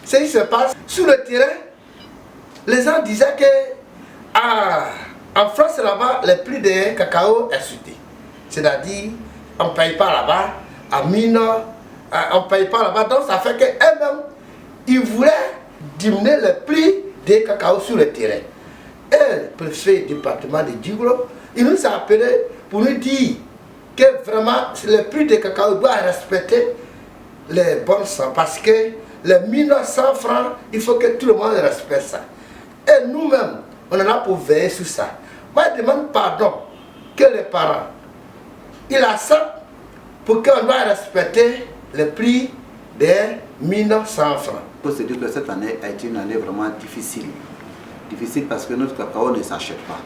ce qui se passe sur le terrain, les gens disaient que en France là-bas, le prix de cacao est chuté. C'est-à-dire, on ne paye pas là-bas, à Mine, on ne paye pas là-bas. Donc ça fait qu'eux-mêmes, ils voulaient diminuer le prix des cacao sur le terrain. Et le préfet du département de Djiglo, il nous a appelé pour nous dire que vraiment le prix des cacao doit respecter les bonnes sangs. Parce que les 1900 francs, il faut que tout le monde respecte ça. Et nous-mêmes, on en a pour veiller sur ça. Moi, je demande pardon que les parents, ils acceptent pour qu'on doit respecter le prix des 1900 francs. Il faut se dire que cette année a été une année vraiment difficile. Difficile parce que notre cacao ne s'achète pas.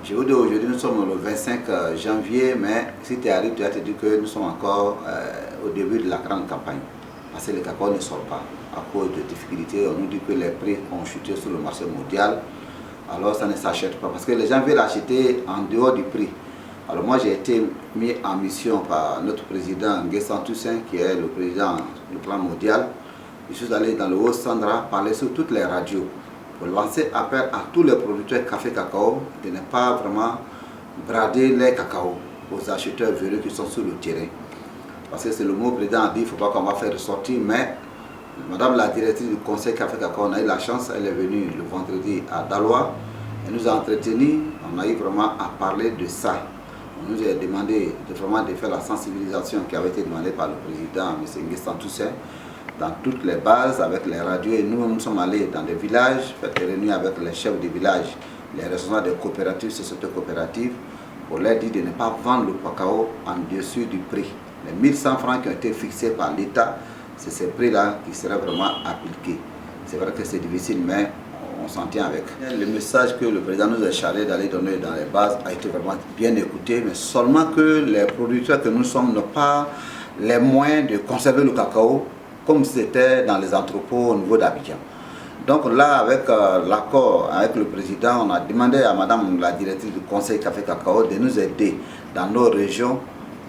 Je vous dis aujourd'hui, nous sommes le 25 janvier, mais si tu arrives, tu vas te dire que nous sommes encore au début de la grande campagne. Parce que le cacao ne sort pas à cause de difficultés. On nous dit que les prix ont chuté sur le marché mondial. Alors ça ne s'achète pas parce que les gens veulent acheter en dehors du prix. Alors moi j'ai été mis en mission par notre président Nguessan Toussaint qui est le président du plan mondial. Je suis allé dans le Haut-Sandra parler sur toutes les radios pour lancer appel à tous les producteurs café cacao de ne pas vraiment brader les cacao aux acheteurs véreux qui sont sur le terrain. Parce que c'est le mot président a dit, il ne faut pas qu'on va faire ressortir, mais Madame la directrice du conseil Café Cacao, on a eu la chance, elle est venue le vendredi à Daloa, elle nous a entretenus, on a eu vraiment à parler de ça. On nous a demandé de faire la sensibilisation qui avait été demandée par le président, M. Nguessan Toussaint, dans toutes les bases, avec les radios, et nous sommes allés dans des villages, faire des réunions avec les chefs des villages, les responsables des coopératives, sociétés coopératives, pour leur dire de ne pas vendre le cacao en dessus du prix. Les 1100 francs qui ont été fixés par l'État, c'est ces prix-là qui seraient vraiment appliqués. C'est vrai que c'est difficile, mais on s'en tient avec. Le message que le président nous a chargé d'aller donner dans les bases a été vraiment bien écouté, mais seulement que les producteurs que nous sommes n'ont pas les moyens de conserver le cacao comme c'était dans les entrepôts au niveau d'Abidjan. Donc là, avec l'accord avec le président, on a demandé à Madame la directrice du conseil Café Cacao de nous aider dans nos régions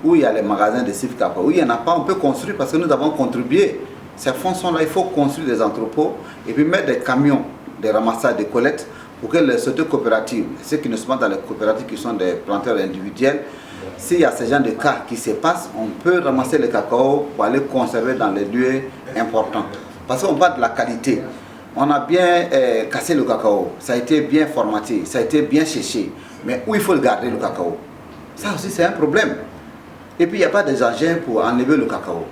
où il y a les magasins de CIF Cacao. Où il n'y en a pas, on peut construire parce que nous avons contribué. Ces fonds sont là, il faut construire des entrepôts et puis mettre des camions de ramassage, de collecte pour que les sociétés coopératives, ceux qui ne sont pas dans les coopératives qui sont des planteurs individuels, s'il y a ce genre de cas qui se passent, on peut ramasser le cacao pour aller conserver dans les lieux importants. Parce qu'on parle de la qualité. On a bien cassé le cacao, ça a été bien formaté, ça a été bien séché. Mais où il faut le garder le cacao? Ça aussi c'est un problème. Et puis il n'y a pas des engins pour enlever le cacao.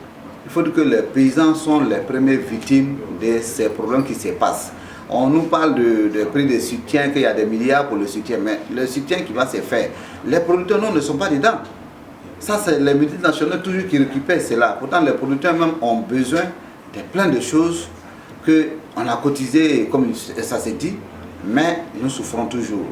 Il faut que les paysans sont les premières victimes de ces problèmes qui se passent. On nous parle de prix de soutien, qu'il y a des milliards pour le soutien, mais le soutien qui va se faire, les producteurs non, ne sont pas dedans. Ça c'est les multinationales toujours qui récupèrent cela. Pourtant les producteurs même ont besoin de plein de choses qu'on a cotisé comme ça s'est dit, mais nous souffrons toujours.